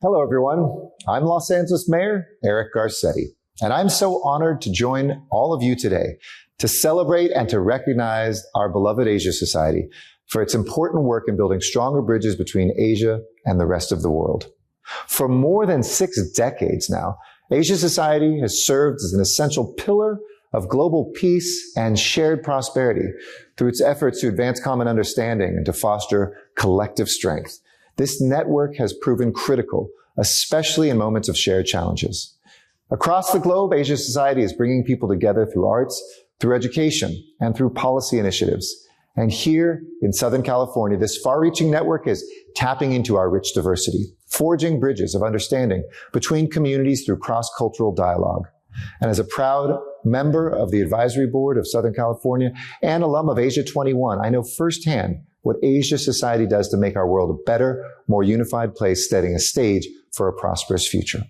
Hello, everyone. I'm Los Angeles Mayor Eric Garcetti, and I'm so honored to join all of you today to celebrate and to recognize our beloved Asia Society for its important work in building stronger bridges between Asia and the rest of the world. For more than 6 decades now, Asia Society has served as an essential pillar of global peace and shared prosperity through its efforts to advance common understanding and to foster collective strength. This network has proven critical, especially in moments of shared challenges. Across the globe, Asia Society is bringing people together through arts, through education, and through policy initiatives. And here in Southern California, this far-reaching network is tapping into our rich diversity, forging bridges of understanding between communities through cross-cultural dialogue. And as a proud member of the Advisory Board of Southern California and alum of Asia 21, I know firsthand what Asia Society does to make our world a better, more unified place, setting a stage for a prosperous future.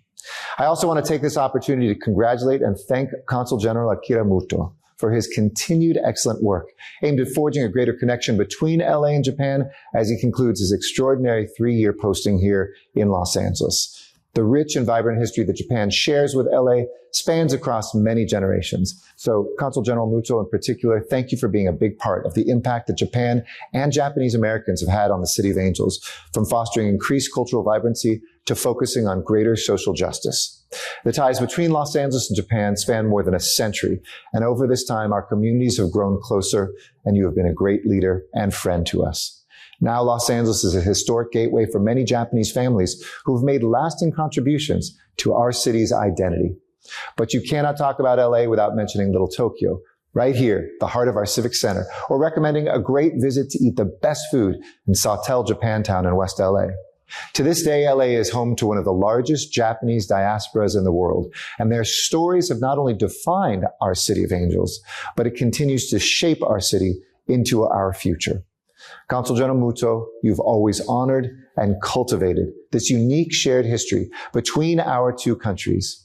I also want to take this opportunity to congratulate and thank Consul General Akira Muto for his continued excellent work aimed at forging a greater connection between LA and Japan as he concludes his extraordinary 3-year posting here in Los Angeles. The rich and vibrant history that Japan shares with LA spans across many generations. So, Consul General Muto in particular, thank you for being a big part of the impact that Japan and Japanese Americans have had on the City of Angels, from fostering increased cultural vibrancy to focusing on greater social justice. The ties between Los Angeles and Japan span more than a century, and over this time, our communities have grown closer, and you have been a great leader and friend to us. Now, Los Angeles is a historic gateway for many Japanese families who have made lasting contributions to our city's identity. But you cannot talk about LA without mentioning Little Tokyo, right here, the heart of our civic center, or recommending a great visit to eat the best food in Sawtelle Japantown in West LA. To this day, LA is home to one of the largest Japanese diasporas in the world, and their stories have not only defined our City of Angels, but it continues to shape our city into our future. Consul General Muto, you've always honored and cultivated this unique shared history between our two countries.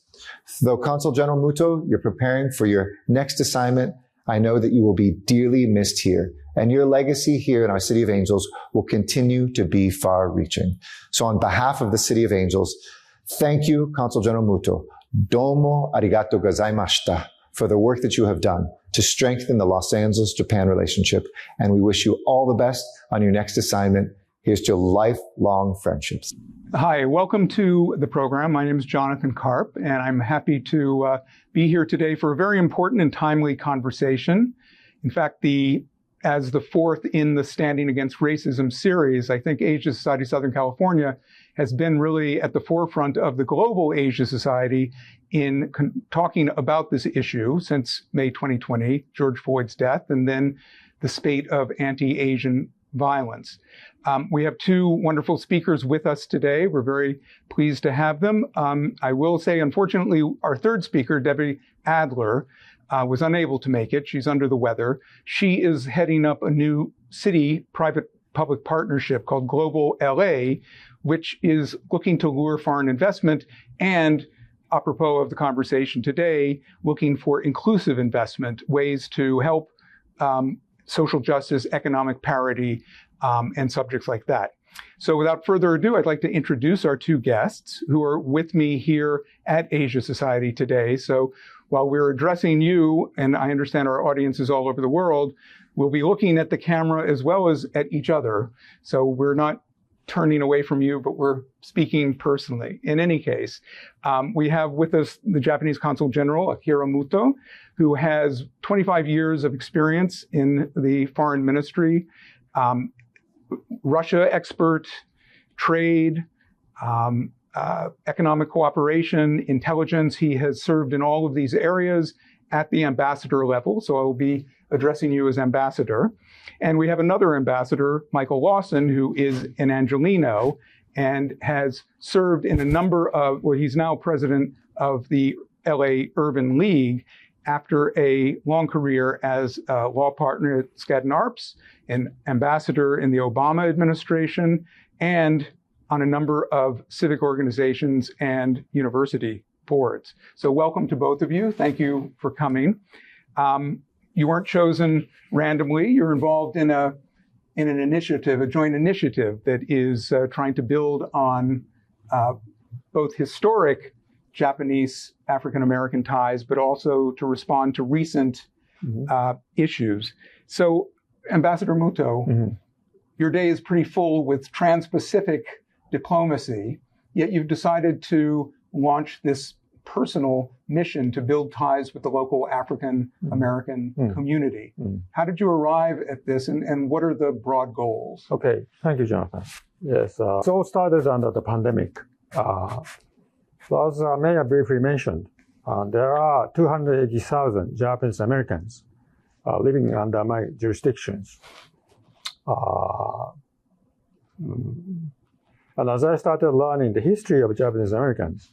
Though Consul General Muto, you're preparing for your next assignment, I know that you will be dearly missed here, and your legacy here in our City of Angels will continue to be far-reaching. So on behalf of the City of Angels, thank you, Consul General Muto. Domo arigato gozaimashita for the work that you have done to strengthen the Los Angeles-Japan relationship, and we wish you all the best on your next assignment. Here's to lifelong friendships. Hi, welcome to the program. My name is Jonathan Karp, and I'm happy to be here today for a very important and timely conversation. In fact, as the fourth in the Standing Against Racism series, I think Asia Society Southern California has been really at the forefront of the global Asia Society in talking about this issue since May 2020, George Floyd's death, and then the spate of anti-Asian violence. We have 2 wonderful speakers with us today. We're very pleased to have them. I will say, unfortunately, our 3rd speaker, Debbie Adler, was unable to make it. She's under the weather. She is heading up a new city private-public partnership called Global LA, which is looking to lure foreign investment and, apropos of the conversation today, looking for inclusive investment, ways to help social justice, economic parity, and subjects like that. So without further ado, I'd like to introduce our 2 guests who are with me here at Asia Society today. So while we're addressing you, and I understand our audience is all over the world, we'll be looking at the camera as well as at each other. So we're not turning away from you, but we're speaking personally. In any case, we have with us the Japanese Consul General, Akira Muto, who has 25 years of experience in the foreign ministry, Russia expert, trade, economic cooperation, intelligence. He has served in all of these areas at the ambassador level, so I will be addressing you as ambassador. And we have another ambassador, Michael Lawson, who is an Angelino and has served in a number of, well, he's now president of the LA Urban League after a long career as a law partner at Skadden Arps, an ambassador in the Obama administration, and on a number of civic organizations and university boards. So welcome to both of you. Thank you for coming. You weren't chosen randomly. You're involved in an initiative, a joint initiative that is trying to build on both historic Japanese African American ties, but also to respond to recent issues. So, Ambassador Muto, your day is pretty full with trans-Pacific diplomacy, yet you've decided to launch this personal mission to build ties with the local African American community. How did you arrive at this, and what are the broad goals? Okay, thank you, Jonathan. Yes, it all started under the pandemic. As Mayor briefly mentioned, there are 280,000 Japanese Americans living under my jurisdictions. And as I started learning the history of Japanese Americans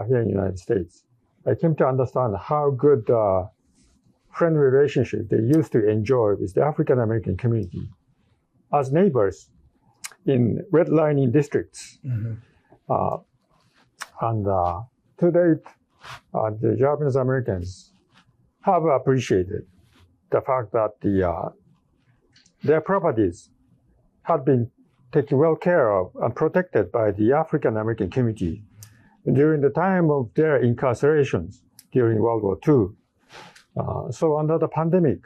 here in the United States, I came to understand how good friendly relationship they used to enjoy with the African American community as neighbors in redlining districts. And to date, the Japanese Americans have appreciated the fact that their properties had been taken well care of and protected by the African American community during the time of their incarcerations during World War II. So under the pandemic,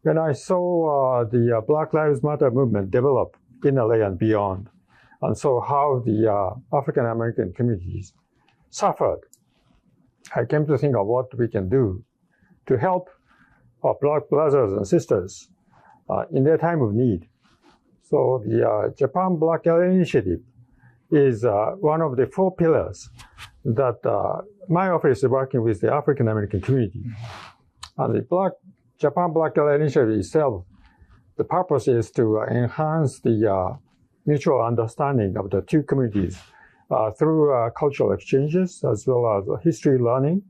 when I saw the Black Lives Matter movement develop in LA and beyond, and saw how the African American communities suffered, I came to think of what we can do to help our Black brothers and sisters in their time of need. So the Japan Black LA Initiative is one of the 4 pillars that my office is working with the African American community. And the Japan Black LA Initiative itself, the purpose is to enhance the mutual understanding of the 2 communities through cultural exchanges as well as history learning,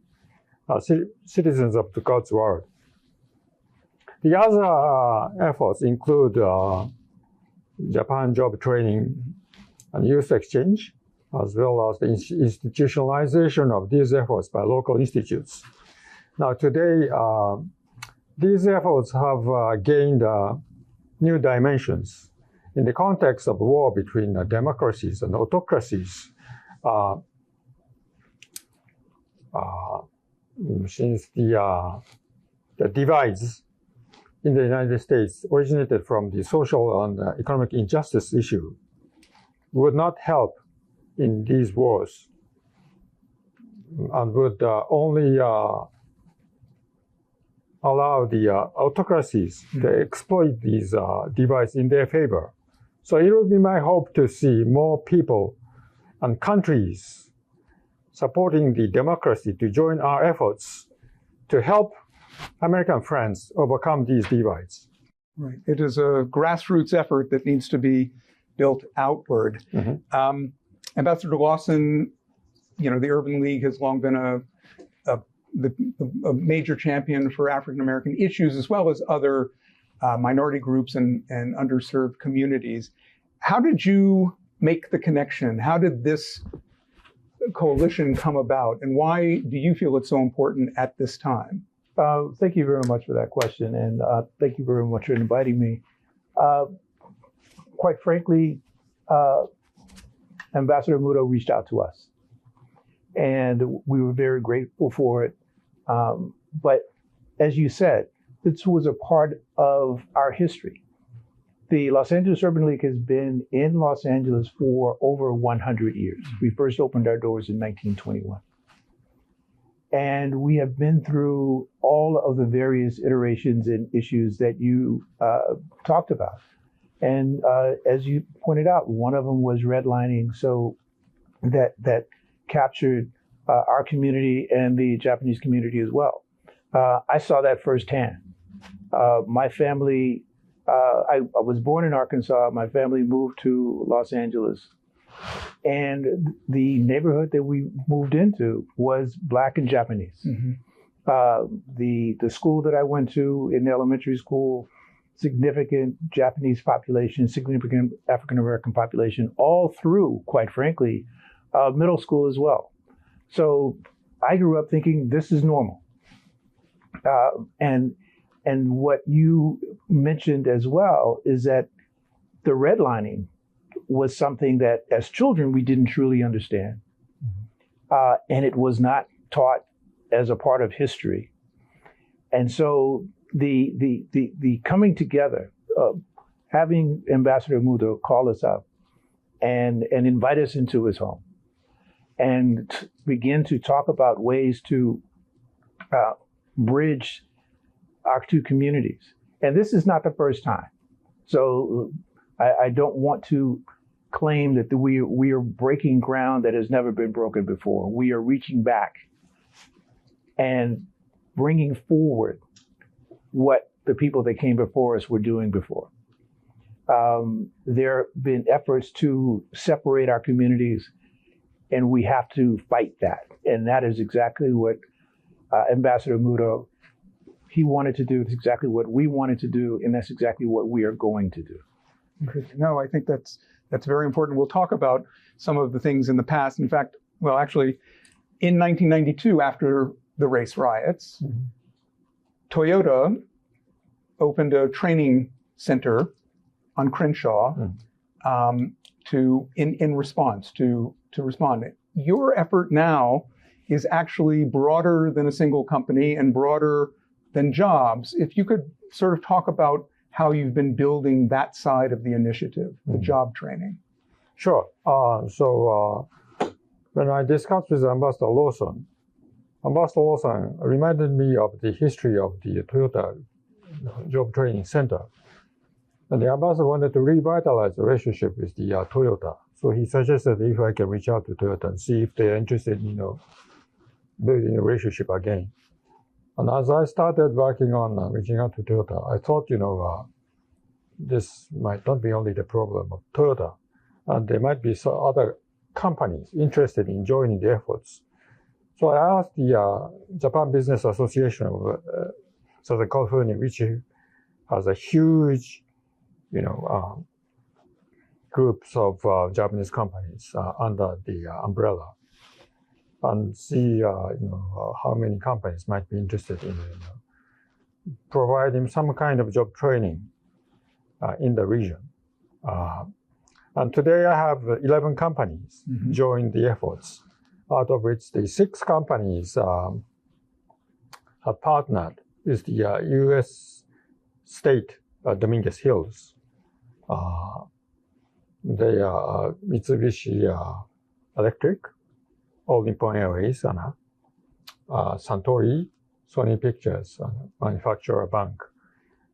citizens of the God's world. The other efforts include Japan job training and youth exchange, as well as the institutionalization of these efforts by local institutes. Now today, these efforts have gained new dimensions. In the context of war between democracies and autocracies, since the divides in the United States originated from the social and economic injustice issue, would not help in these wars and would only allow the autocracies to exploit these divides in their favor. So it would be my hope to see more people and countries supporting the democracy to join our efforts to help American friends overcome these divides. Right. It is a grassroots effort that needs to be built outward. Ambassador Lawson, the Urban League has long been a major champion for African American issues, as well as other minority groups and underserved communities. How did you make the connection? How did this coalition come about, and why do you feel it's so important at this time? Thank you very much for that question, and thank you very much for inviting me. Quite frankly, Ambassador Muto reached out to us, and we were very grateful for it. But as you said, this was a part of our history. The Los Angeles Urban League has been in Los Angeles for over 100 years. We first opened our doors in 1921. And we have been through all of the various iterations and issues that you talked about. And as you pointed out, one of them was redlining, so that captured our community and the Japanese community as well. I saw that firsthand. My family, I was born in Arkansas. My family moved to Los Angeles. And the neighborhood that we moved into was Black and Japanese. The school that I went to in elementary school, significant Japanese population, significant African-American population, all through, quite frankly, middle school as well. So I grew up thinking this is normal. And what you mentioned as well is that the redlining was something that as children we didn't truly understand. And it was not taught as a part of history. And so the coming together, having Ambassador Muto call us up and invite us into his home and begin to talk about ways to bridge our two communities. And this is not the first time. So I don't want to claim that we are breaking ground that has never been broken before. We are reaching back and bringing forward what the people that came before us were doing before. There have been efforts to separate our communities, and we have to fight that. And that is exactly what Ambassador Muto, he wanted to do. It's exactly what we wanted to do, and that's exactly what we are going to do. No, I think that's very important. We'll talk about some of the things in the past. In fact, well, actually, in 1992, after the race riots, Toyota opened a training center on Crenshaw in response to respond. Your effort now is actually broader than a single company and broader than jobs. If you could sort of talk about how you've been building that side of the initiative, the job training. Sure. When I discussed with Ambassador Lawson reminded me of the history of the Toyota Job Training Center. And the ambassador wanted to revitalize the relationship with the Toyota. So he suggested if I can reach out to Toyota and see if they're interested in building a relationship again. And as I started working on reaching out to Toyota, I thought, this might not be only the problem of Toyota, and there might be some other companies interested in joining the efforts. So I asked the Japan Business Association of Southern California, which has a huge, groups of Japanese companies under the umbrella, and see, how many companies might be interested in providing some kind of job training in the region. And today I have 11 companies join the efforts, out of which the 6 companies have partnered with the U.S. state Dominguez Hills. They are Mitsubishi Electric, All Nippon Airways, and Suntory, Sony Pictures, Manufacturer Bank,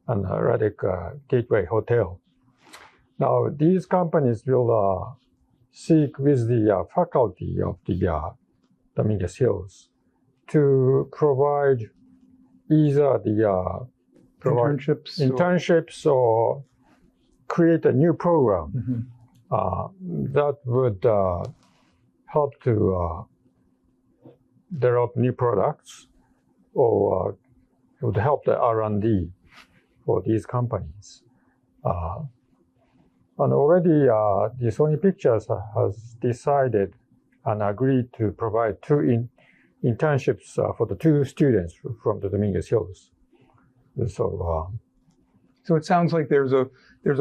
and Radek Gateway Hotel. Now, these companies will seek with the faculty of the Dominguez Hills to provide either the internships or create a new program that would help to develop new products, or it would help the R&D for these companies. And already the Sony Pictures has decided and agreed to provide 2 internships for the 2 students from the Dominguez Hills. So it sounds like there's a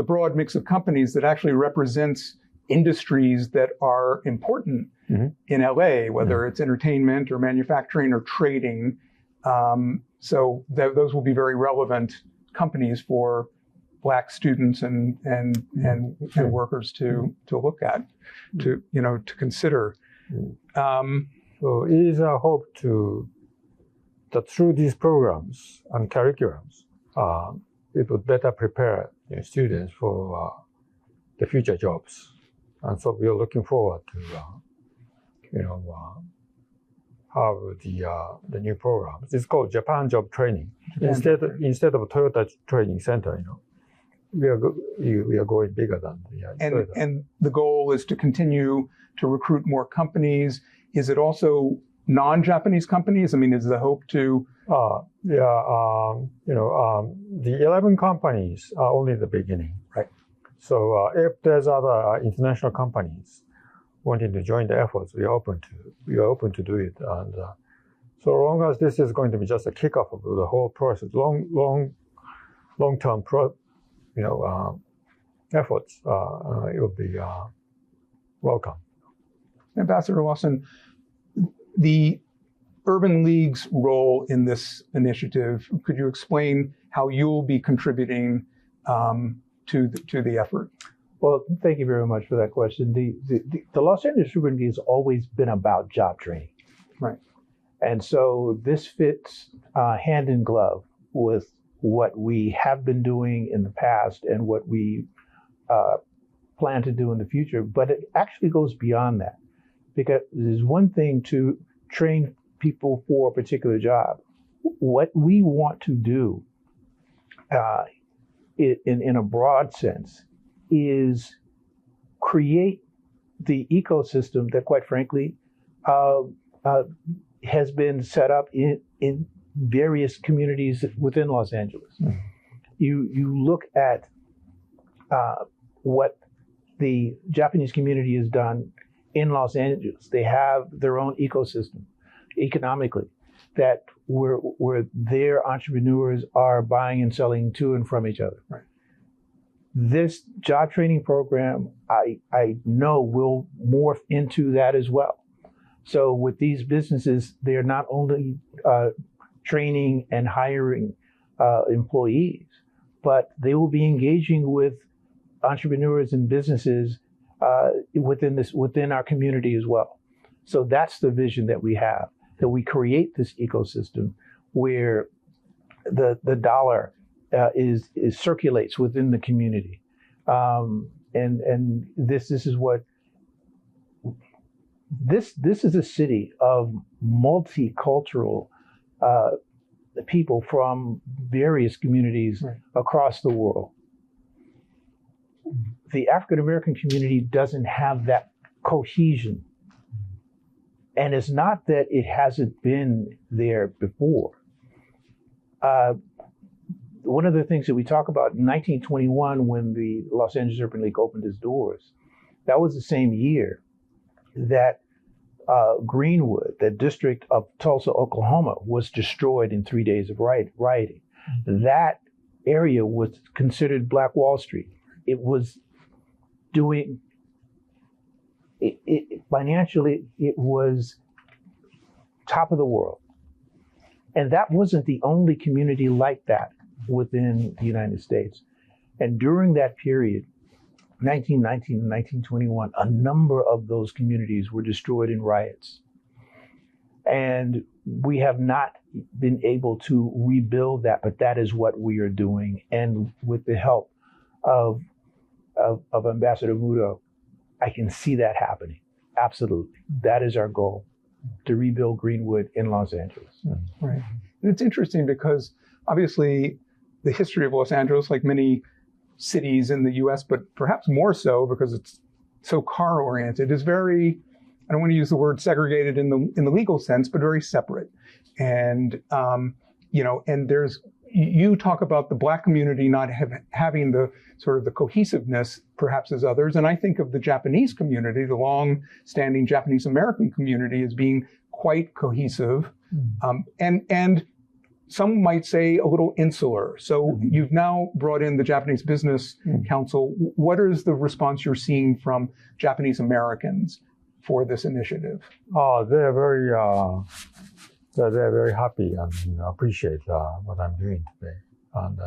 broad mix of companies that actually represents industries that are important in LA, whether it's entertainment or manufacturing or trading. So those will be very relevant companies for Black students and workers to look at, to consider. So it is our hope that through these programs and curriculums, it would better prepare students for the future jobs. And so we are looking forward to, have the new programs. It's called Japan Job Training. Instead of Toyota Training Center, we are going bigger than Toyota. And the goal is to continue to recruit more companies. Is it also non-Japanese companies? I mean, is the hope to? The 11 companies are only the beginning. Right. So if there's other international companies wanting to join the efforts, we are open to do it. And so long as this is going to be just a kickoff of the whole process, long-term efforts, it would be welcome. Ambassador Lawson, the Urban League's role in this initiative, could you explain how you'll be contributing to the effort? Well, thank you very much for that question. The Los Angeles Urban League has always been about job training. Right. And so this fits hand in glove with what we have been doing in the past and what we plan to do in the future. But it actually goes beyond that, because there's one thing to train people for a particular job. What we want to do in a broad sense is create the ecosystem that, quite frankly, has been set up in various communities within Los Angeles. Mm-hmm. You look at what the Japanese community has done in Los Angeles. They have their own ecosystem economically, that where their entrepreneurs are buying and selling to and from each other. Right. This job training program, I know, will morph into that as well. So with these businesses, they're not only training and hiring employees, but they will be engaging with entrepreneurs and businesses within our community as well. So that's the vision that we have, that we create this ecosystem where the dollar is circulates within the community, and this is what this is a city of multicultural people from various communities right. across the world. The African American community doesn't have that cohesion, and it's not that it hasn't been there before. One of the things that we talk about in 1921, when the Los Angeles Urban League opened its doors, that was the same year that Greenwood, the district of Tulsa, Oklahoma, was destroyed in 3 days of rioting. Mm-hmm. That area was considered Black Wall Street. It was doing, financially, it was top of the world. And that wasn't the only community like that within the United States. And during that period, 1919 and 1921, a number of those communities were destroyed in riots. And we have not been able to rebuild that, but that is what we are doing. And with the help of Ambassador Muto, I can see that happening. Absolutely. That is our goal, to rebuild Greenwood in Los Angeles. Right. And it's interesting because obviously the history of Los Angeles, like many cities in the US, but perhaps more so because it's so car oriented, is very, I don't want to use the word segregated in the legal sense, but very separate. And, and you talk about the Black community not having the sort of the cohesiveness perhaps as others. And I think of the Japanese community, the long-standing Japanese American community, as being quite cohesive. And some might say a little insular. So you've now brought in the Japanese Business Council. What is the response you're seeing from Japanese Americans for this initiative? They're very happy and appreciate what I'm doing today, and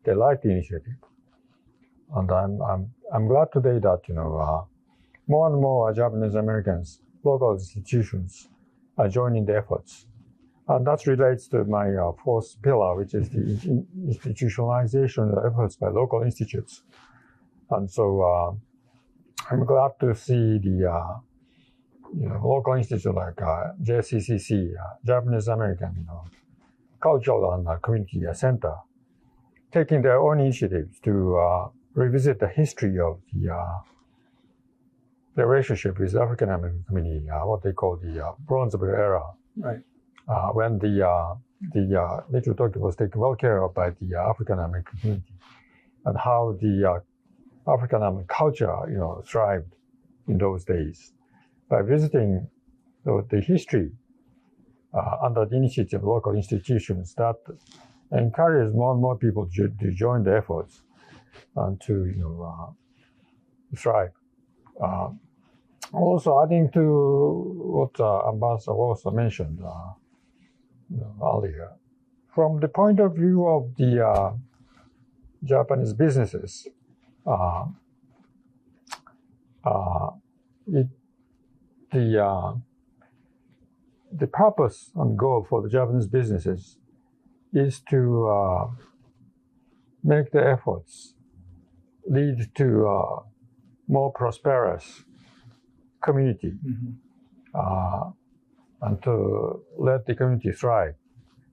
they like the initiative. And I'm glad today that more and more Japanese Americans, local institutions, are joining the efforts. And that relates to my fourth pillar, which is the institutionalization of efforts by local institutes. And so I'm glad to see the local institutes like JCCC, Japanese American Cultural and Community Center, taking their own initiatives to revisit the history of the relationship with the African American community, what they call the Bronze era. Right. When the Little Tokyo was taken well care of by the African American community, and how the African American culture, thrived in those days. By visiting the history under the initiative of local institutions, that encourages more and more people to join the efforts. and to thrive. Also, adding to what Ambassador Lawson mentioned earlier, from the point of view of the Japanese businesses, the purpose and goal for the Japanese businesses is to make the efforts lead to a more prosperous community, and to let the community thrive,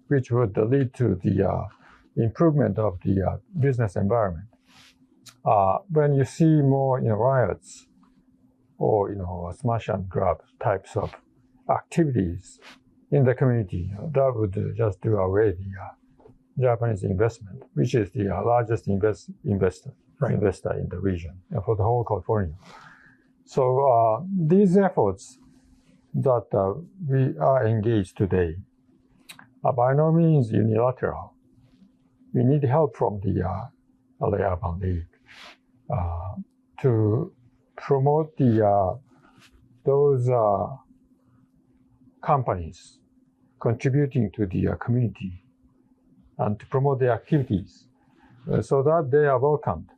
which would lead to the improvement of the business environment. When you see more riots or smash and grab types of activities in the community, that would just do away the Japanese investment, which is the largest investor in the region for the whole California. So these efforts that we are engaged today are by no means unilateral. We need help from the LA Urban League to promote those companies contributing to the community and to promote their activities so that they are welcomed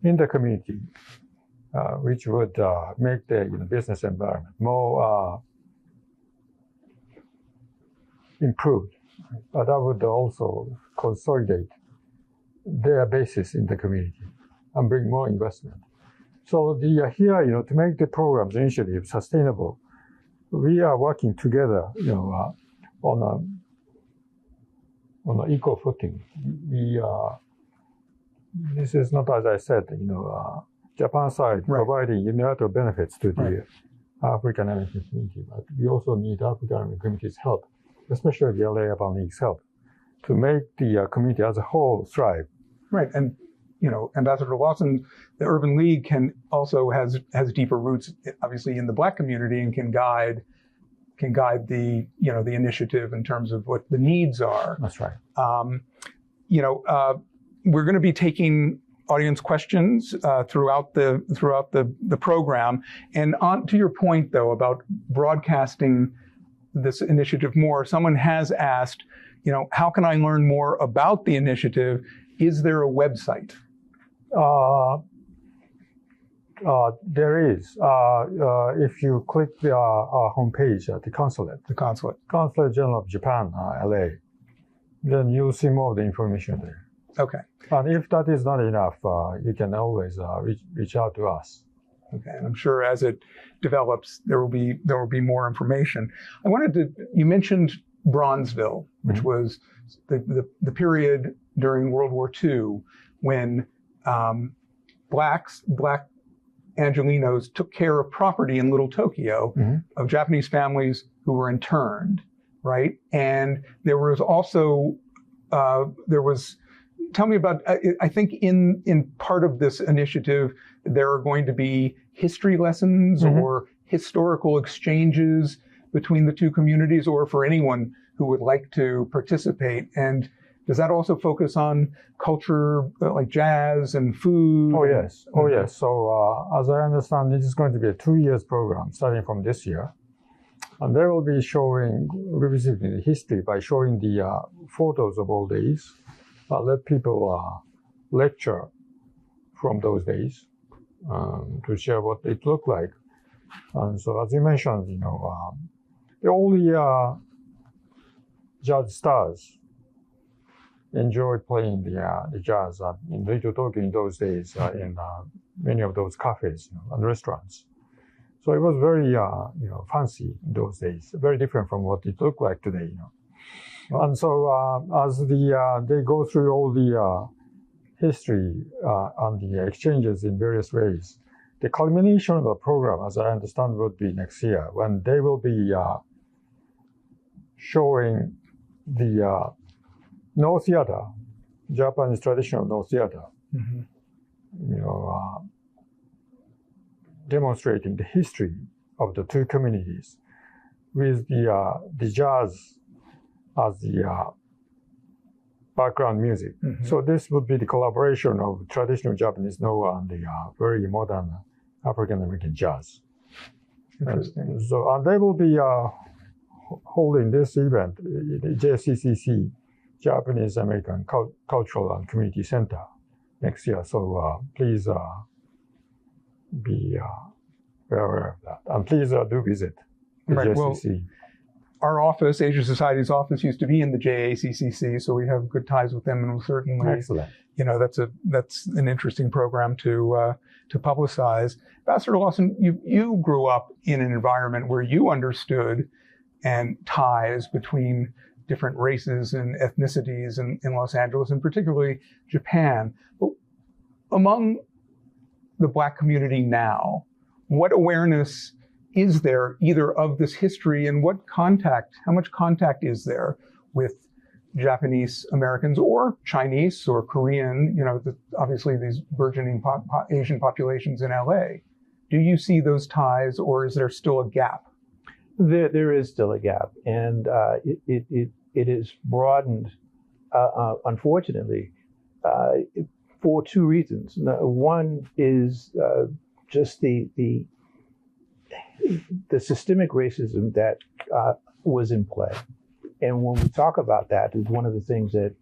in the community, which would make the business environment more improved. That would also consolidate their basis in the community and bring more investment. So here, to make the programs initiative sustainable, we are working together, on an equal footing. This is not, as I said, Japan side providing unilateral benefits to the African American community, but we also need African American community's help, especially the LA Urban League's help, to make the community as a whole thrive. Right, and Ambassador Lawson, the Urban League has deeper roots, obviously, in the Black community, and can guide the the initiative in terms of what the needs are. That's right. We're going to be taking audience questions throughout the program, and on to your point though about broadcasting this initiative more. Someone has asked, how can I learn more about the initiative? Is there a website? There is. If you click our homepage at the Consulate General of Japan, LA, then you'll see more of the information there. Okay. And if that is not enough, you can always reach out to us. Okay, and I'm sure as it develops, there will be more information. You mentioned Bronzeville, which was the period during World War II when Black Angelenos took care of property in Little Tokyo of Japanese families who were interned, right? And there was also tell me about. I think in part of this initiative, there are going to be history lessons or historical exchanges between the two communities, or for anyone who would like to participate. And does that also focus on culture, like jazz and food? Oh, yes. So as I understand, this is going to be a 2-year program starting from this year. And they will be revisiting the history by showing the photos of all days. Let people lecture from those days to share what it looked like. And so, as you mentioned, the only jazz stars enjoyed playing the jazz in Little Tokyo in those days in many of those cafes and restaurants. So it was very fancy in those days, very different from what it looked like today. And so as they go through all the history and the exchanges in various ways, the culmination of the program, as I understand, would be next year when they will be showing the No theater, Japanese traditional no theater, demonstrating the history of the two communities with the jazz as the background music. Mm-hmm. So this would be the collaboration of traditional Japanese no and the very modern African American jazz. Interesting. So they will be holding this event, the JCCC, Japanese American Cultural and Community Center, next year. So please be aware of that. And please do visit the Right. JCCC. Well, our office, Asia Society's office, used to be in the JACCC, so we have good ties with them, and we'll certainly, Excellent. that's an interesting program to publicize. Ambassador Lawson, you grew up in an environment where you understood and ties between different races and ethnicities in Los Angeles, and particularly Japan. But among the Black community now, what awareness is there either of this history, and how much contact is there with Japanese Americans or Chinese or Korean, obviously these burgeoning Asian populations in LA? Do you see those ties, or is there still a gap? There is still a gap, and it is broadened, unfortunately, for two reasons. One is just the systemic racism that was in play. And when we talk about that, is one of the things that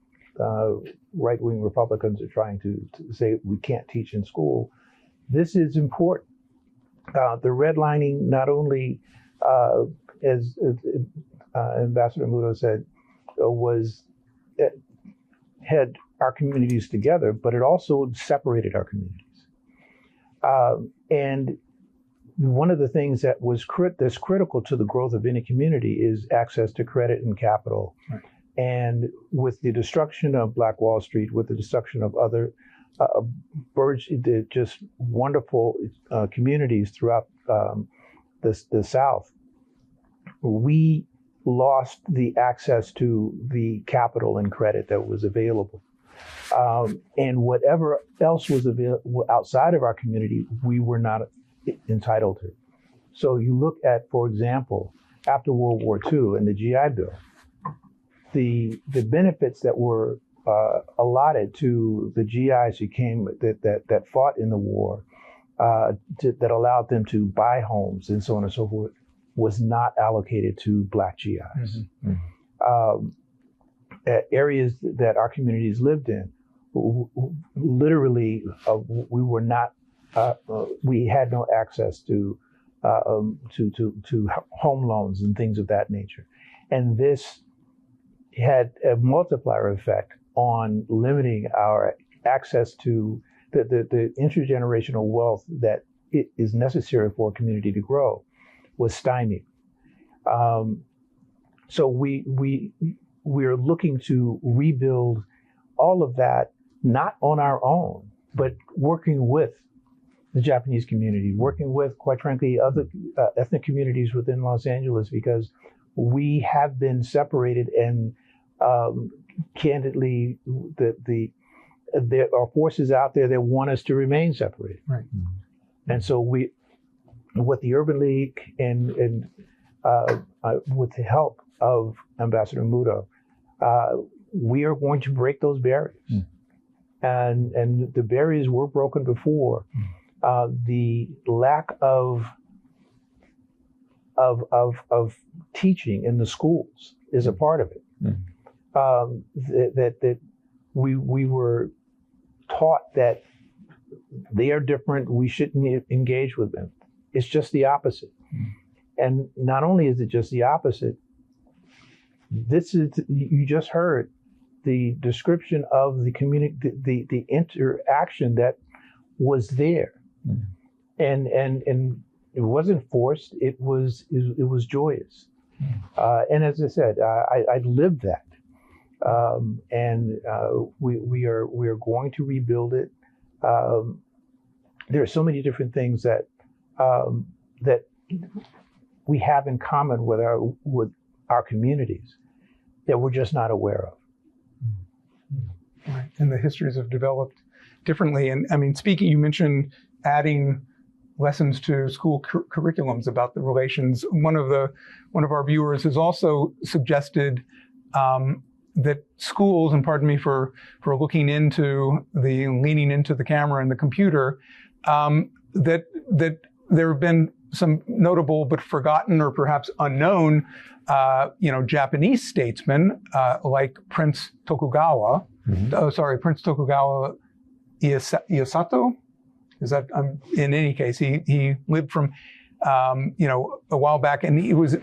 right-wing Republicans are trying to say we can't teach in school. This is important. The redlining not only, as Ambassador Muto said, had our communities together, but it also separated our communities. And one of the things that was that's critical to the growth of any community is access to credit and capital. Right. And with the destruction of Black Wall Street, with the destruction of other just wonderful communities throughout the South, we lost the access to the capital and credit that was available. And whatever else was available outside of our community, we were not entitled to. So you look at, for example, after World War II and the GI Bill, the benefits that were allotted to the GIs who came that fought in the war, that allowed them to buy homes and so on and so forth, was not allocated to Black GIs. Mm-hmm. Areas that our communities lived in, literally, we were not. We had no access to home loans and things of that nature, and this had a multiplier effect on limiting our access to the intergenerational wealth that is necessary for a community to grow, was stymied. So we're looking to rebuild all of that, not on our own, but working with the Japanese community, working with, quite frankly, other ethnic communities within Los Angeles, because we have been separated, and candidly, there are forces out there that want us to remain separated. Right. And so with the Urban League and with the help of Ambassador Muto, we are going to break those barriers. And the barriers were broken before. The lack of teaching in the schools is a part of it. That we were taught that they are different, we shouldn't engage with them. It's just the opposite. And not only is it just the opposite, you just heard the description of the community, the interaction that was there. And it wasn't forced, it was joyous. And as I said, I lived that. And we are going to rebuild it. There are so many different things that we have in common with our communities that we're just not aware of. Right. And the histories have developed differently. And I mean, you mentioned adding lessons to school curriculums about the relations. One of our viewers has also suggested that schools, and pardon me for leaning into the camera and the computer, that there have been some notable but forgotten or perhaps unknown, Japanese statesmen like Prince Tokugawa. Prince Tokugawa Ieyasu. Is that in any case? He lived from a while back, and he was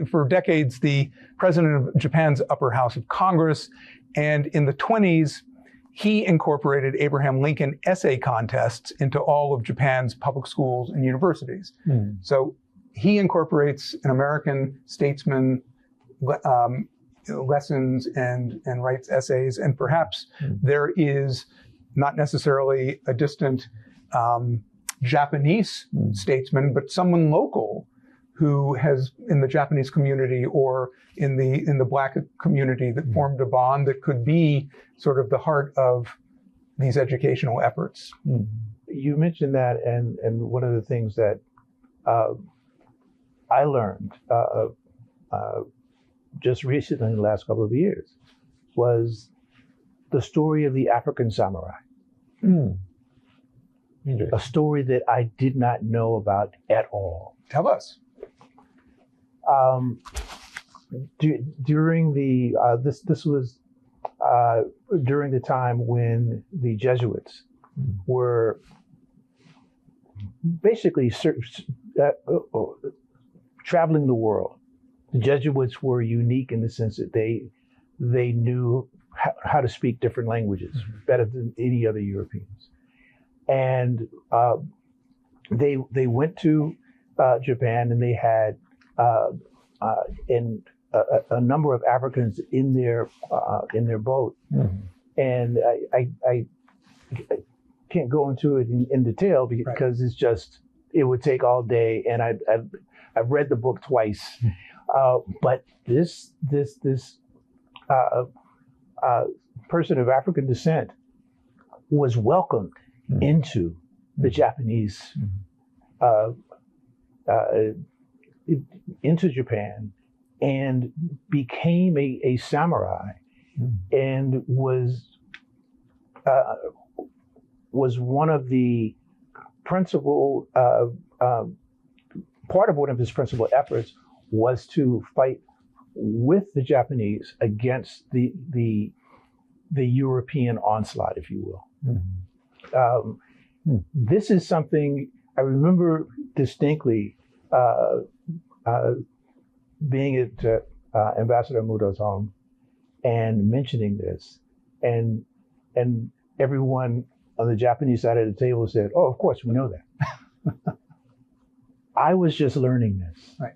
for decades the president of Japan's upper house of Congress, and in the 1920s he incorporated Abraham Lincoln essay contests into all of Japan's public schools and universities. So he incorporates an American statesman lessons and writes essays, and perhaps there is not necessarily a distant Japanese statesman, but someone local who has, in the Japanese community or in the Black community, that formed a bond that could be sort of the heart of these educational efforts. You mentioned that, and one of the things that I learned just recently in the last couple of years was the story of the African samurai. A story that I did not know about at all. Tell us. During the this was during the time when the Jesuits were basically traveling the world. The Jesuits were unique in the sense that they knew how to speak different languages better than any other Europeans. And they went to Japan, and they had a number of Africans in their boat. And I can't go into it in detail because it's just, it would take all day, and I've read the book twice. But this person of African descent was welcomed into the Japanese, into Japan, and became a samurai, and was one of the principal part of one of his principal efforts was to fight with the Japanese against the European onslaught, if you will. This is something I remember distinctly being at Ambassador Muto's home and mentioning this, and everyone on the Japanese side of the table said, "Oh, of course, we know that." I was just learning this. Right.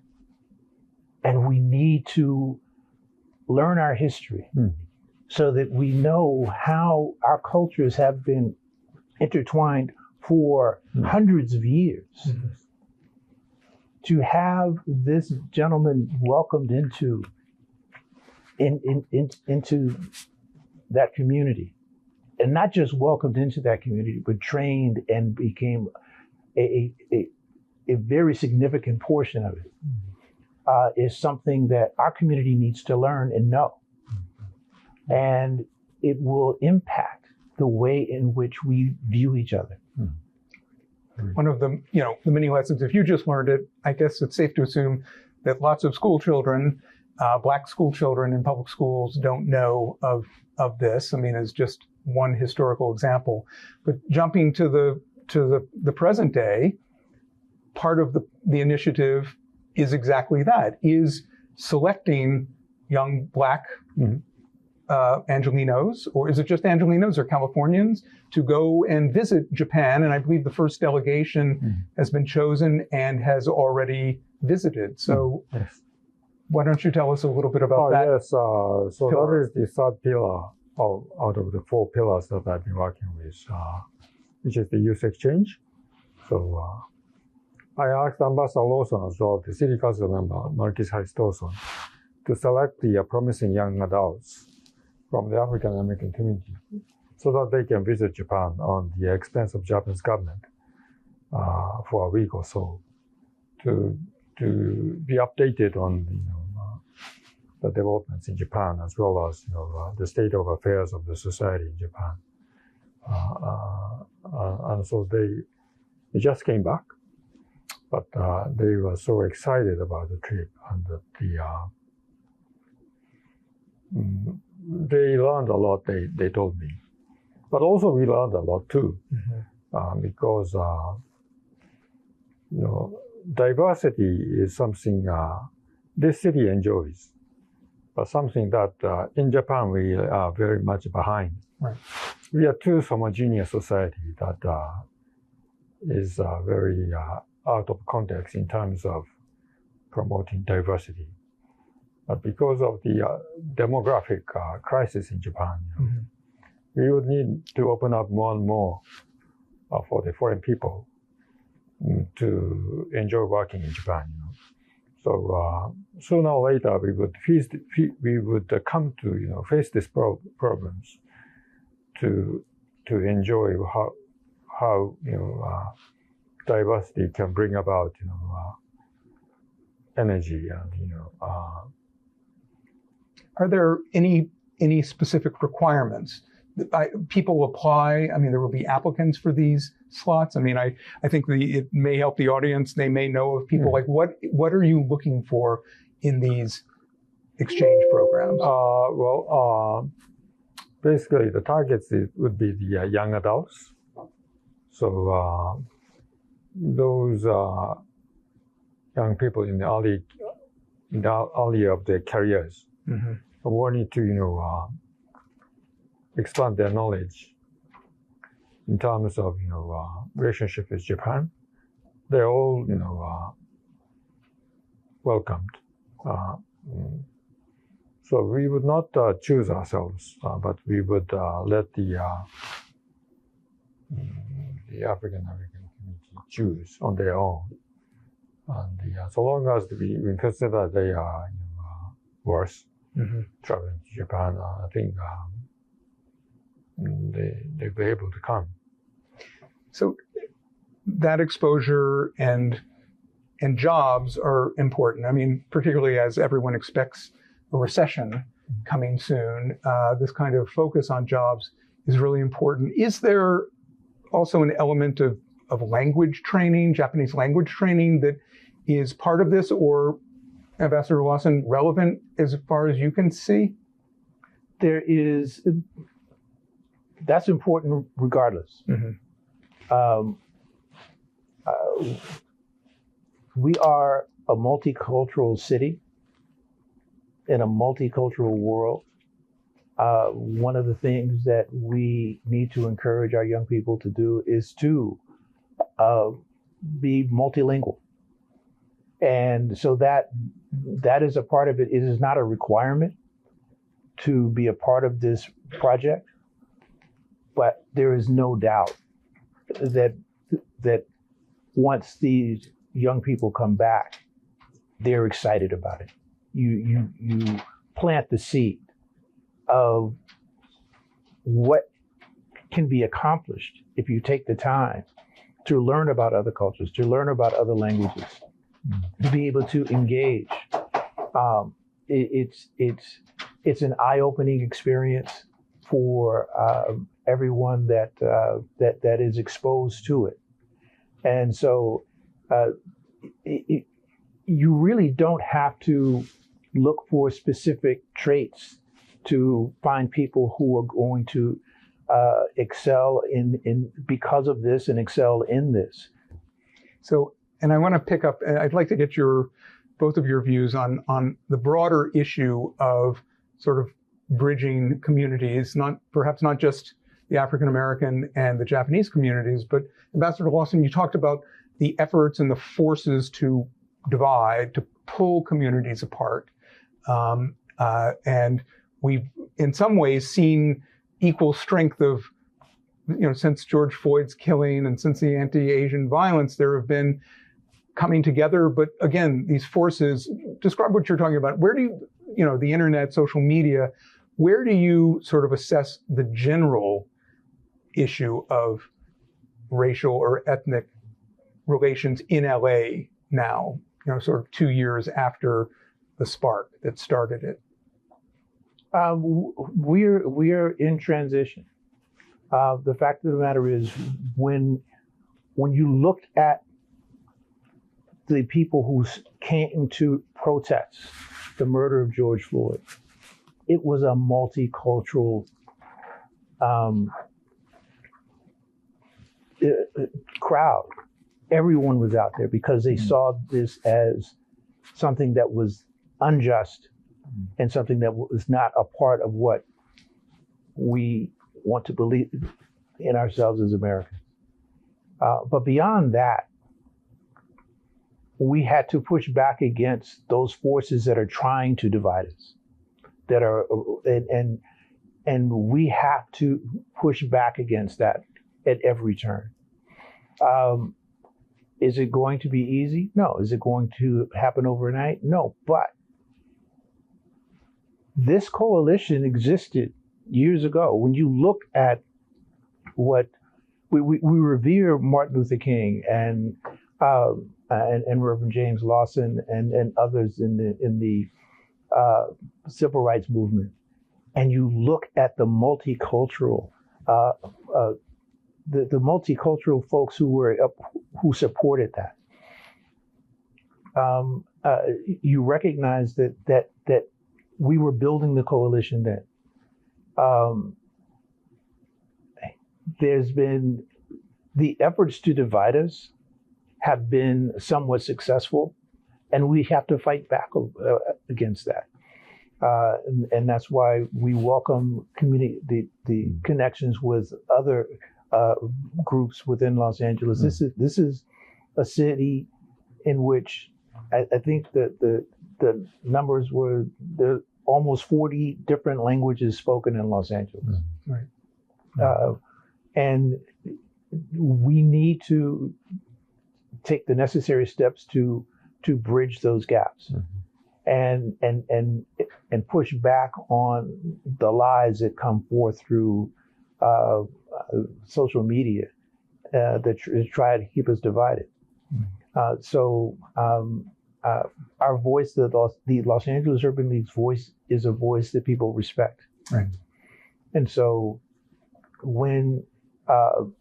And we need to learn our history so that we know how our cultures have been intertwined for hundreds of years. To have this gentleman welcomed into that community, and not just welcomed into that community, but trained and became a very significant portion of it, is something that our community needs to learn and know. And it will impact the way in which we view each other. One of the many lessons, if you just learned it, I guess it's safe to assume that lots of school children, Black school children in public schools, don't know of this. I mean, as just one historical example. But jumping to the present day, part of the initiative is exactly that, is selecting young Black Angelenos, or is it just Angelenos or Californians, to go and visit Japan. And I believe the first delegation has been chosen and has already visited. So why don't you tell us a little bit about that? Yes, so that is the third pillar out of the four pillars that I've been working with, which is the youth exchange. So I asked Ambassador Lawson as well, the city council member, Marquis Harris Dawson, to select the promising young adults from the African American community so that they can visit Japan on the expense of Japanese government for a week or so to be updated on the developments in Japan, as well as the state of affairs of the society in Japan. And so they just came back, but they were so excited about the trip, and that they learned a lot. They told me, but also we learned a lot too, because diversity is something this city enjoys, but something that in Japan we are very much behind. Right. We are too homogeneous society that is very out of context in terms of promoting diversity. But because of the demographic crisis in Japan, we would need to open up more and more for the foreign people to enjoy working in Japan. So sooner or later we would come to face these problems to enjoy how diversity can bring about energy and Are there any specific requirements? People apply. I mean, there will be applicants for these slots. I mean, I think it may help the audience. They may know of people like what are you looking for in these exchange programs? Basically, the targets would be the young adults. So those young people in the early of their careers wanting to expand their knowledge in terms of relationship with Japan. They're all welcomed. So we would not choose ourselves, but we would let the African American community choose on their own. And so long as we consider they are worth traveling to Japan, I think they'll be able to come. So that exposure and jobs are important. I mean, particularly as everyone expects a recession coming soon, this kind of focus on jobs is really important. Is there also an element of language training, Japanese language training, that is part of this, or Ambassador Lawson, relevant as far as you can see? There is. That's important regardless. We are a multicultural city in a multicultural world. One of the things that we need to encourage our young people to do is to be multilingual. And so that is a part of it. It is not a requirement to be a part of this project, but there is no doubt that once these young people come back, they're excited about it. You plant the seed of what can be accomplished if you take the time to learn about other cultures, to learn about other languages, to be able to engage. It's an eye-opening experience for everyone that is exposed to it, and so you really don't have to look for specific traits to find people who are going to excel in because of this and excel in this. So, and I want to pick up, I'd like to get both of your views on the broader issue of sort of bridging communities, perhaps not just the African American and the Japanese communities, but Ambassador Lawson, you talked about the efforts and the forces to divide, to pull communities apart. And we've, in some ways, seen equal strength of, since George Floyd's killing and since the anti-Asian violence, there have been coming together. But again, these forces, describe what you're talking about. Where do you, the internet, social media, where do you sort of assess the general issue of racial or ethnic relations in LA now, sort of 2 years after the spark that started it? We're in transition. The fact of the matter is, when you looked at the people who came to protest the murder of George Floyd, it was a multicultural crowd. Everyone was out there because they saw this as something that was unjust and something that was not a part of what we want to believe in ourselves as Americans. But beyond that, we had to push back against those forces that are trying to divide us, that are, and we have to push back against that at every turn. Is it going to be easy? No. Is it going to happen overnight? No. But this coalition existed years ago. When you look at what we revere Martin Luther King and Reverend James Lawson and others in the civil rights movement, and you look at the multicultural the multicultural folks who supported that, you recognize that we were building the coalition then. There's been the efforts to divide us have been somewhat successful, and we have to fight back against that. And that's why we welcome the connections with other groups within Los Angeles. This is a city in which I think that the numbers were there almost 40 different languages spoken in Los Angeles. Right. And we need to take the necessary steps to bridge those gaps, and push back on the lies that come forth through social media that try to keep us divided. So our voice, the Los Angeles Urban League's voice, is a voice that people respect. Right. And so when the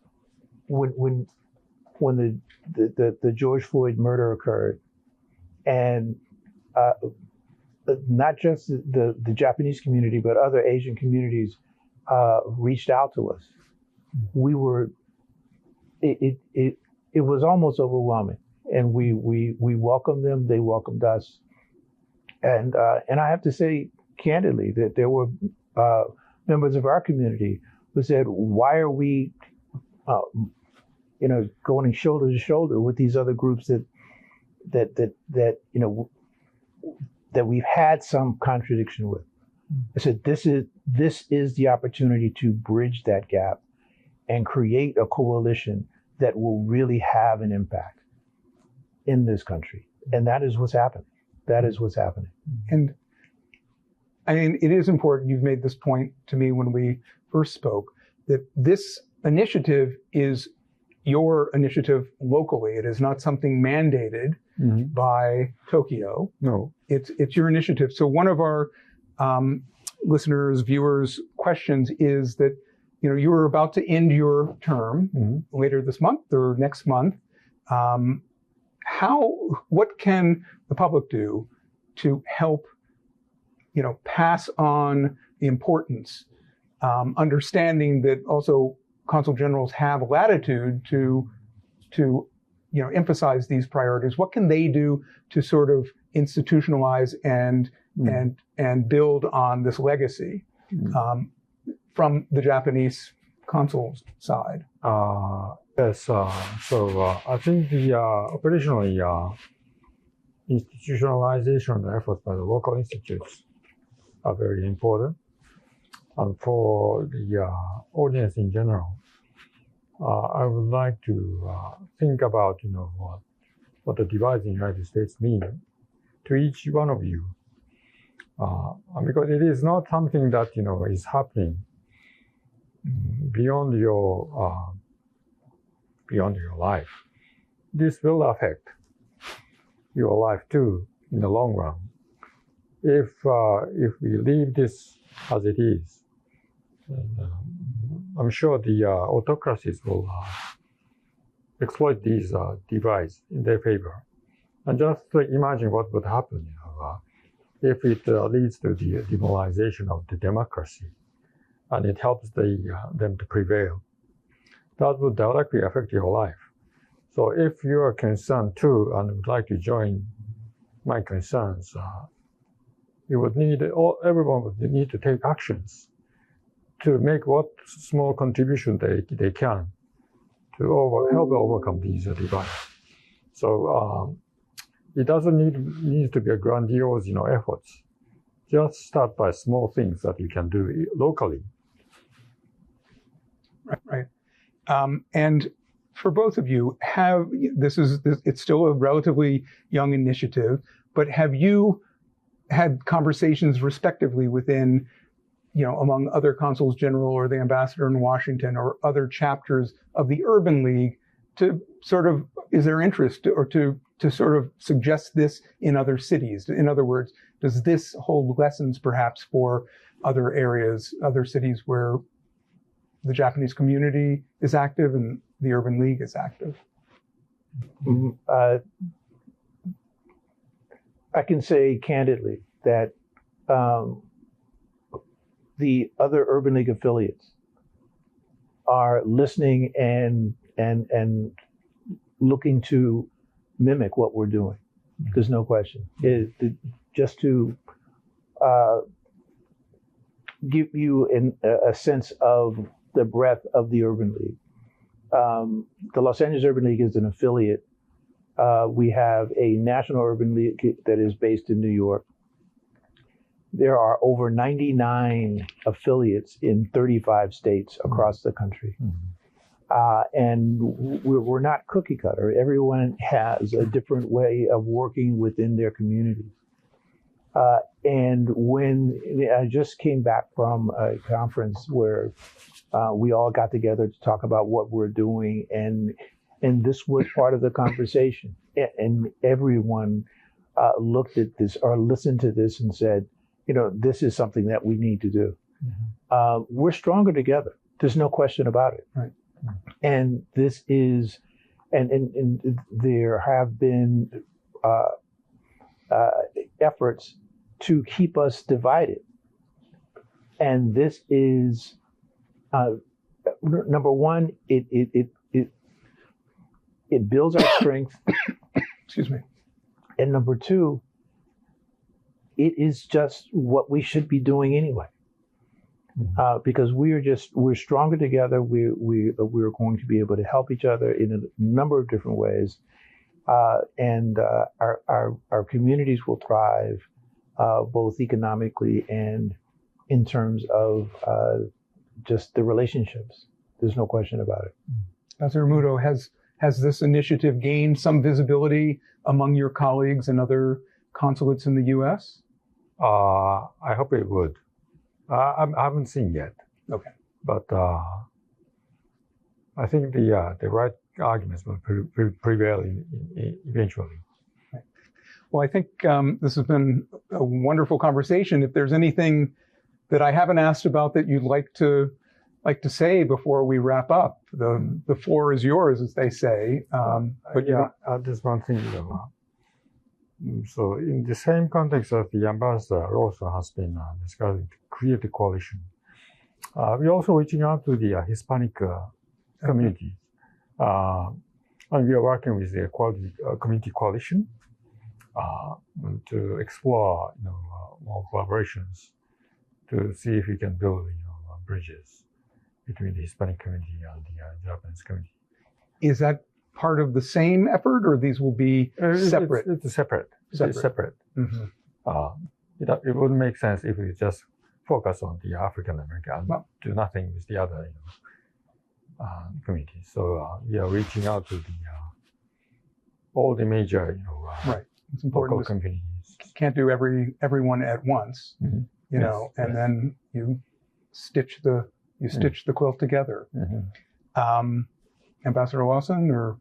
George Floyd murder occurred, and not just the Japanese community, but other Asian communities reached out to us, it was almost overwhelming, and we welcomed them. They welcomed us, and I have to say candidly that there were members of our community who said, "Why are we, going shoulder to shoulder with these other groups that we've had some contradiction with?" I said, this is the opportunity to bridge that gap and create a coalition that will really have an impact in this country. And that is what's happening. That is what's happening. And I mean, it is important, you've made this point to me when we first spoke, that this initiative is your initiative locally. It is not something mandated by Tokyo. No. It's your initiative. So one of our listeners, viewers' questions is that, you're about to end your term later this month or next month. What can the public do to help, pass on the importance, understanding that also consul generals have latitude to emphasize these priorities? What can they do to sort of institutionalize and build on this legacy from the Japanese consul's side? Yes. So I think the operationally institutionalization efforts by the local institutes are very important. And for the audience in general, I would like to think about what the divide in the United States mean to each one of you, because it is not something that is happening beyond your life. This will affect your life too in the long run. If we leave this as it is. And, I'm sure the autocracies will exploit these divides in their favor. And just imagine what would happen, if it leads to the demoralization of the democracy, and it helps them to prevail. That would directly affect your life. So if you are concerned too and would like to join my concerns, everyone would need to take actions to make what small contribution they can to help overcome these divides. So it doesn't need to be a grandiose, efforts. Just start by small things that you can do locally. Right. And for both of you, it's still a relatively young initiative, but have you had conversations respectively within, among other consuls general or the ambassador in Washington or other chapters of the Urban League to sort of, is there interest or to sort of suggest this in other cities? In other words, does this hold lessons perhaps for other areas, other cities where the Japanese community is active and the Urban League is active? I can say candidly that the other Urban League affiliates are listening and looking to mimic what we're doing. There's no question. Just to give you a sense of the breadth of the Urban League. The Los Angeles Urban League is an affiliate. We have a national Urban League that is based in New York. There are over 99 affiliates in 35 states across the country. And we're not cookie cutter. Everyone has a different way of working within their communities. And when I just came back from a conference where we all got together to talk about what we're doing, and this was part of the conversation. And everyone looked at this or listened to this and said, this is something that we need to do. We're stronger together. There's no question about it. Right. And this is, and there have been efforts to keep us divided. And this is, number one, it builds our strength. Excuse me. And number two, it is just what we should be doing anyway. Because we're stronger together. We're going to be able to help each other in a number of different ways, and our communities will thrive, both economically and in terms of just the relationships. There's no question about it. Ambassador Muto, has this initiative gained some visibility among your colleagues and other consulates in the U.S.? I hope it would. I haven't seen yet. Okay. But I think the right arguments will prevail eventually. Right. Well, I think this has been a wonderful conversation. If there's anything that I haven't asked about that you'd like to say before we wrap up, the floor is yours, as they say. But yeah, there's one thing. So in the same context that the ambassador Lawson has been discussing to create a coalition, we're also reaching out to the Hispanic community. And we are working with the community coalition to explore more collaborations to see if we can build bridges between the Hispanic community and the Japanese community. Is that part of the same effort, or these will be separate? It's separate. It's separate. Mm-hmm. It wouldn't make sense if we just focus on the African American and do nothing with the other communities. So we are reaching out to all the major right. It's important. Local communities. Can't do everyone at once, and then you stitch the quilt together. Mm-hmm. Ambassador Lawson, or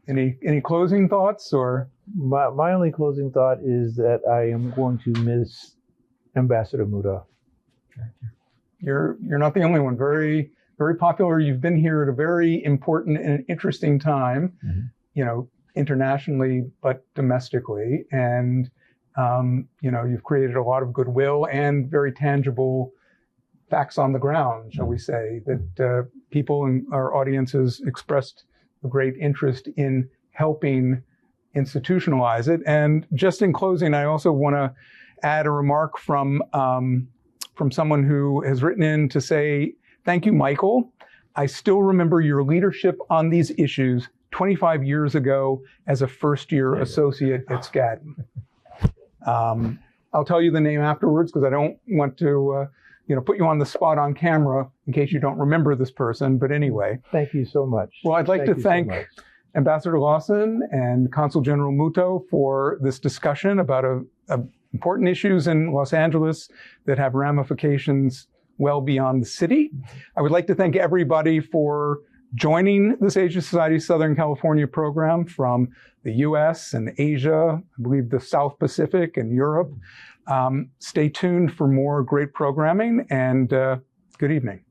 any closing thoughts? Or my only closing thought is that I am going to miss Ambassador Muto. You're not the only one. Very, very popular. You've been here at a very important and interesting time, internationally, but domestically. And, you've created a lot of goodwill and very tangible facts on the ground, shall we say, that people in our audiences expressed a great interest in helping institutionalize it. And just in closing, I also want to add a remark from someone who has written in to say, thank you, Michael. I still remember your leadership on these issues 25 years ago as a first-year associate at Skadden. I'll tell you the name afterwards because I don't want to put you on the spot on camera in case you don't remember this person. But anyway. Thank you so much. Well, I'd like to thank Ambassador Lawson and Consul General Muto for this discussion about important issues in Los Angeles that have ramifications well beyond the city. I would like to thank everybody for joining this Asia Society Southern California program from the US and Asia, I believe the South Pacific and Europe. Stay tuned for more great programming, and good evening.